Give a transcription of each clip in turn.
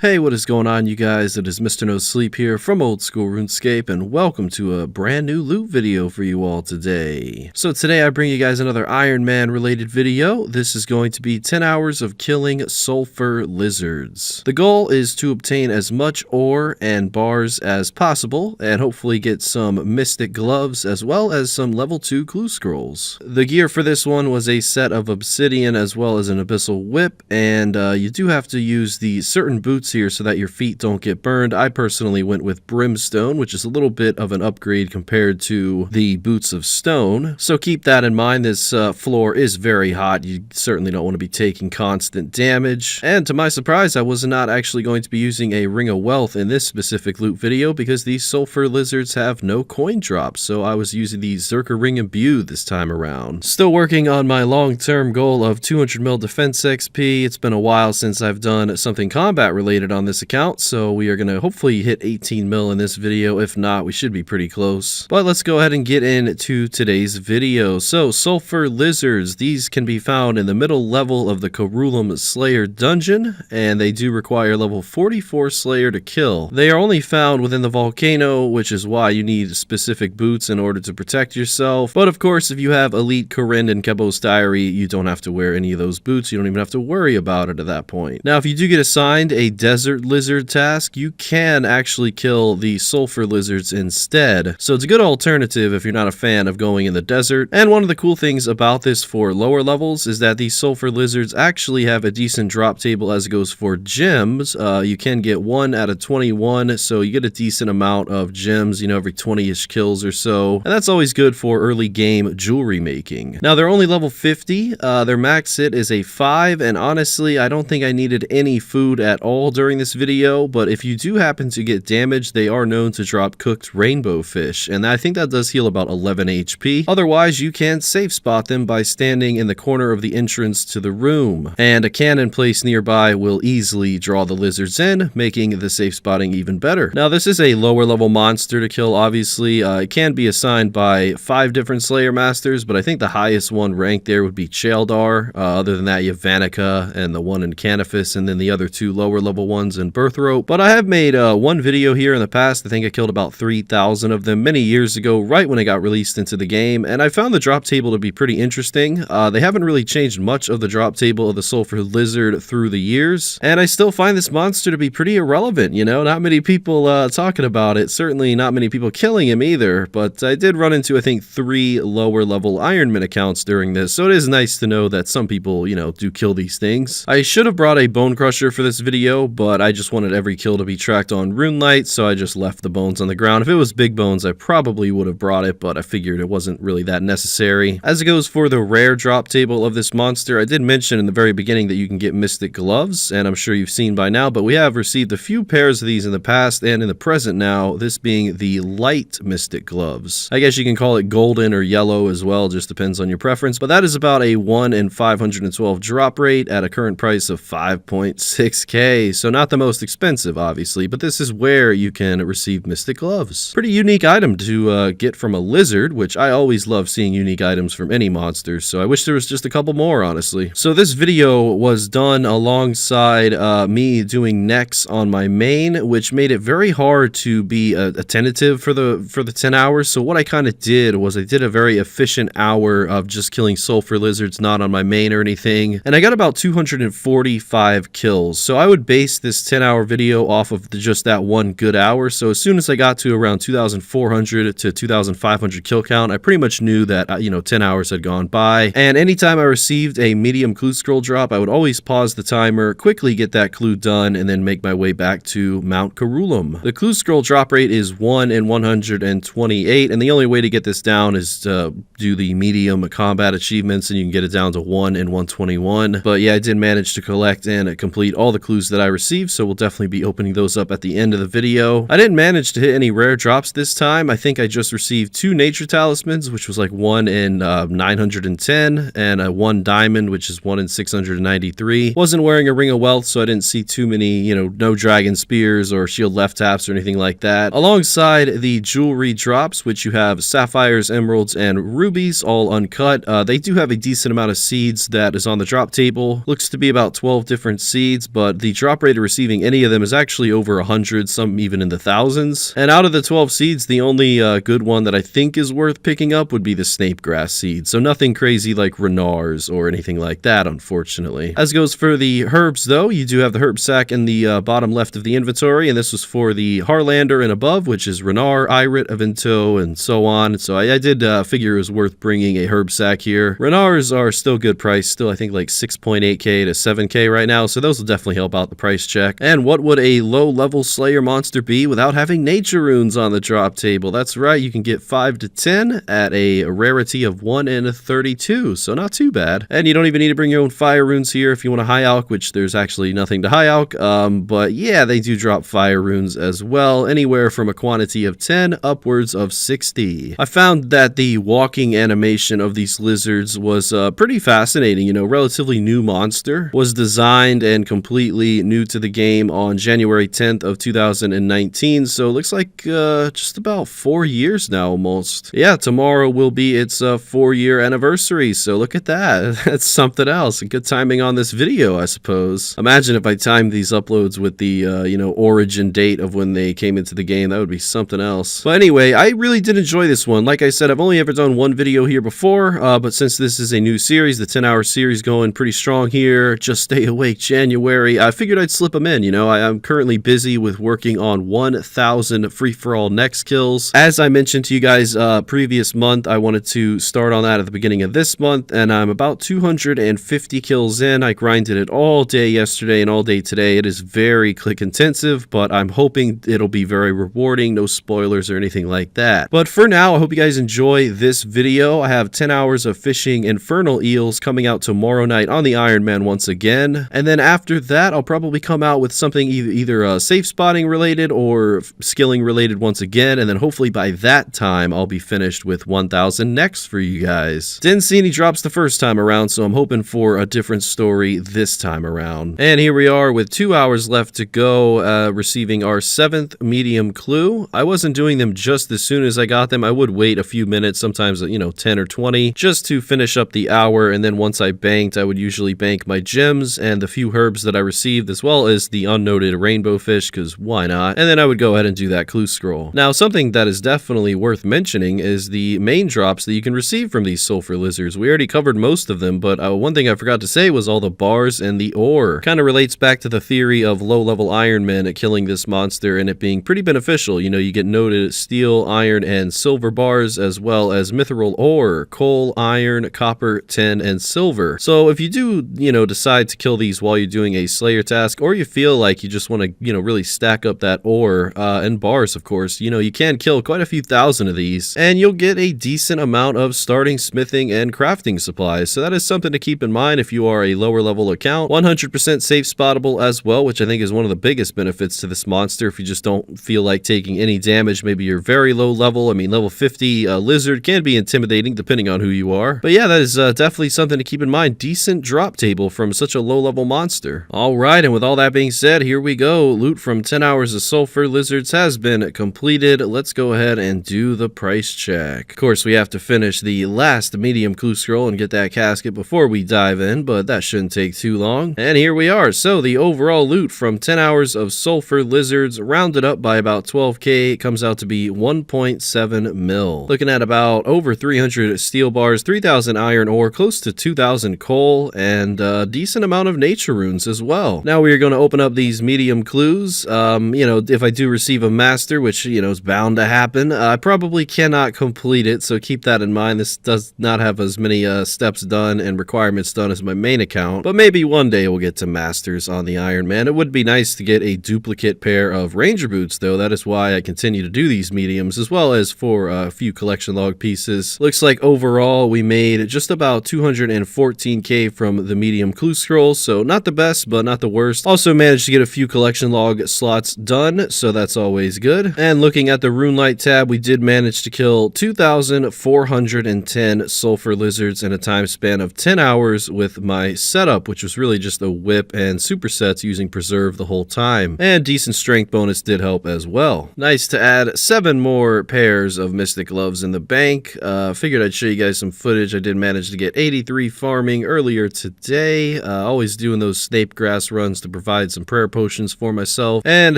Hey, what is going on, you guys? It is Mr. No Sleep here from Old School RuneScape, and welcome to a brand new loot video for you all today. So today I bring you guys another Iron Man related video. This is going to be 10 hours of killing sulfur lizards. The goal is to obtain as much ore and bars as possible, and hopefully get some mystic gloves as well as some level 2 clue scrolls. The gear for this one was a set of obsidian as well as an abyssal whip, and you do have to use the certain boots here so that your feet don't get burned. I personally went with brimstone, which is a little bit of an upgrade compared to the boots of stone. So keep that in mind. This floor is very hot. You certainly don't want to be taking constant damage. And to my surprise, I was not actually going to be using a Ring of Wealth in this specific loot video because these sulfur lizards have no coin drops. So I was using the Zerker Ring Imbued this time around. Still working on my long-term goal of 200 mil defense XP. It's been a while since I've done something combat related on this account, so we are going to hopefully hit 18 mil in this video. If not, we should be pretty close. But let's go ahead and get into today's video. So sulfur lizards, these can be found in the middle level of the Carullum Slayer dungeon, and they do require level 44 Slayer to kill. They are only found within the volcano, which is why you need specific boots in order to protect yourself. But of course, if you have Elite Corinne and Kebo's Diary, you don't have to wear any of those boots. You don't even have to worry about it at that point. Now, if you do get assigned a desert lizard task, you can actually kill the sulfur lizards instead. So it's a good alternative if you're not a fan of going in the desert. And one of the cool things about this for lower levels is that these sulfur lizards actually have a decent drop table as it goes for gems. You can get 1 out of 21, so you get a decent amount of gems, you know, every 20-ish kills or so. And that's always good for early game jewelry making. Now, they're only level 50. Their max hit is a 5, and honestly, I don't think I needed any food at all during this video, but if you do happen to get damaged, they are known to drop cooked rainbow fish, and I think that does heal about 11 HP. Otherwise, you can safe spot them by standing in the corner of the entrance to the room, and a cannon placed nearby will easily draw the lizards in, making the safe spotting even better. Now, this is a lower level monster to kill, obviously. It can be assigned by 5 different Slayer Masters, but I think the highest one ranked there would be Chaldar. Other than that, you have Vanica and the one in Canifis, and then the other 2 lower level ones in Birthrope. But I have made one video here in the past. I think I killed about 3,000 of them many years ago, right when it got released into the game, and I found the drop table to be pretty interesting. They haven't really changed much of the drop table of the sulfur lizard through the years, and I still find this monster to be pretty irrelevant. You know, not many people talking about it, certainly not many people killing him either, but I did run into, I think, 3 lower level Ironman accounts during this, so it is nice to know that some people, you know, do kill these things. I should have brought a bone crusher for this video, but I just wanted every kill to be tracked on RuneLite, so I just left the bones on the ground. If it was big bones, I probably would have brought it, but I figured it wasn't really that necessary. As it goes for the rare drop table of this monster, I did mention in the very beginning that you can get mystic gloves, and I'm sure you've seen by now, but we have received a few pairs of these in the past and in the present now, this being the light mystic gloves. I guess you can call it golden or yellow as well, just depends on your preference, but that is about a 1 in 512 drop rate at a current price of 5.6k, so not the most expensive, obviously, but this is where you can receive mystic gloves. Pretty unique item to get from a lizard, which I always love seeing unique items from any monsters, so I wish there was just a couple more, honestly. So this video was done alongside me doing necks on my main, which made it very hard to be attentive for the 10 hours, so what I kind of did was I did a very efficient hour of just killing sulfur lizards, not on my main or anything, and I got about 245 kills, so I would base this 10-hour video off of just that one good hour. So as soon as I got to around 2,400 to 2,500 kill count, I pretty much knew that, you know, 10 hours had gone by, and anytime I received a medium clue scroll drop, I would always pause the timer, quickly get that clue done, and then make my way back to Mount Carullum. The clue scroll drop rate is 1 in 128, and the only way to get this down is to do the medium combat achievements, and you can get it down to 1 in 121. But yeah, I did manage to collect and complete all the clues that I received, so we'll definitely be opening those up at the end of the video. I didn't manage to hit any rare drops this time. I think I just received 2 nature talismans, which was like 1 in 910, and a 1 diamond, which is 1 in 693. Wasn't wearing a Ring of Wealth, so I didn't see too many, you know, no dragon spears or shield left taps or anything like that. Alongside the jewelry drops, which you have sapphires, emeralds, and rubies, all uncut. They do have a decent amount of seeds that is on the drop table. Looks to be about 12 different seeds, but the drop rate rate of receiving any of them is actually over 100, some even in the thousands. And out of the 12 seeds, the only good one that I think is worth picking up would be the snapegrass seed. So nothing crazy like Renars or anything like that, unfortunately. As goes for the herbs, though, you do have the herb sack in the bottom left of the inventory, and this was for the Harlander and above, which is Renar, Irit, Avento, and so on. So I did figure it was worth bringing a herb sack here. Renars are still good price, still I think like 6.8k to 7k right now, so those will definitely help out the price check. And what would a low-level Slayer monster be without having nature runes on the drop table? That's right, you can get 5 to 10 at a rarity of 1 in 32, so not too bad. And you don't even need to bring your own fire runes here if you want a high alch, which there's actually nothing to high alch, but yeah, they do drop fire runes as well, anywhere from a quantity of 10 upwards of 60. I found that the walking animation of these lizards was pretty fascinating. You know, relatively new monster, was designed and completely new to the game on January 10th of 2019, so it looks like just about 4 years now almost. Yeah, tomorrow will be its 4-year anniversary, so look at that. That's something else. Good timing on this video, I suppose. Imagine if I timed these uploads with the you know, origin date of when they came into the game. That would be something else. But anyway, I really did enjoy this one. Like I said, I've only ever done one video here before, but since this is a new series, the 10-hour series going pretty strong here, Just Stay Awake January, I figured I'd slip them in. You know, I'm currently busy with working on 1,000 free-for-all next kills. As I mentioned to you guys previous month, I wanted to start on that at the beginning of this month, and I'm about 250 kills in. I grinded it all day yesterday and all day today. It is very click intensive, but I'm hoping it'll be very rewarding. No spoilers or anything like that. But for now, I hope you guys enjoy this video. I have 10 hours of fishing infernal eels coming out tomorrow night on the Iron Man once again. And then after that, I'll probably come out with something either safe spotting related or skilling related once again. And then hopefully by that time, I'll be finished with 1,000 next for you guys. Didn't see any drops the first time around, so I'm hoping for a different story this time around. And here we are with 2 hours left to go, receiving our 7th medium clue. I wasn't doing them just as soon as I got them. I would wait a few minutes, sometimes, you know, 10 or 20, just to finish up the hour. And then once I banked, I would usually bank my gems and the few herbs that I received, as well as the unnoted rainbow fish, because why not? And then I would go ahead and do that clue scroll. Now, something that is definitely worth mentioning is the main drops that you can receive from these sulfur lizards. We already covered most of them, but one thing I forgot to say was all the bars and the ore. Kind of relates back to the theory of low-level Iron Men killing this monster and it being pretty beneficial. You know, you get noted steel, iron, and silver bars, as well as mithril ore, coal, iron, copper, tin, and silver. So if you do, you know, decide to kill these while you're doing a Slayer task, or you feel like you just want to, you know, really stack up that ore and bars, of course, you know, you can kill quite a few thousand of these, and you'll get a decent amount of starting smithing and crafting supplies. So that is something to keep in mind if you are a lower level account. 100% safe spottable as well, which I think is one of the biggest benefits to this monster. If you just don't feel like taking any damage, maybe you're very low level. I mean, level 50 lizard can be intimidating depending on who you are. But yeah, that is definitely something to keep in mind. Decent drop table from such a low level monster. All right, and with all that being said, here we go. Loot from 10 hours of sulfur lizards has been completed. Let's go ahead and do the price check. Of course, we have to finish the last medium clue scroll and get that casket before we dive in, but that shouldn't take too long. And here we are. So the overall loot from 10 hours of sulfur lizards, rounded up by about 12k, comes out to be 1.7 mil. Looking at about over 300 steel bars, 3,000 iron ore, close to 2,000 coal, and a decent amount of nature runes as well. Now we are going to open up these medium clues. You know, if I do receive a master, which, you know, is bound to happen, I probably cannot complete it, so keep that in mind. This does not have as many steps done and requirements done as my main account, but maybe one day we'll get to masters on the Iron Man. It would be nice to get a duplicate pair of ranger boots, though. That is why I continue to do these mediums, as well as for a few collection log pieces. Looks like overall we made just about 214k from the medium clue scroll, so not the best, but not the worst. Also managed to get a few collection log slots done, so that's always good. And looking at the runelight tab, we did manage to kill 2,410 sulfur lizards in a time span of 10 hours with my setup, which was really just a whip and supersets using preserve the whole time. And decent strength bonus did help as well. Nice to add 7 more pairs of mystic gloves in the bank. Figured I'd show you guys some footage. I did manage to get 83 farming earlier today. Always doing those snape grass runs to provide some prayer potions for myself. And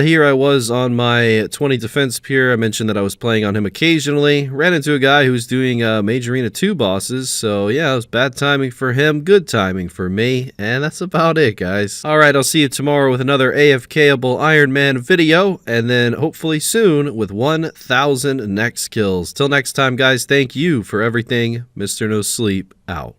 here I was on my 20 defense pier. I mentioned that I was playing on him occasionally. Ran into a guy who was doing Major Arena 2 bosses. So yeah, it was bad timing for him, good timing for me. And that's about it, guys. Alright, I'll see you tomorrow with another AFKable Iron Man video. And then hopefully soon with 1,000 next kills. Till next time, guys, thank you for everything. Mr. No Sleep out.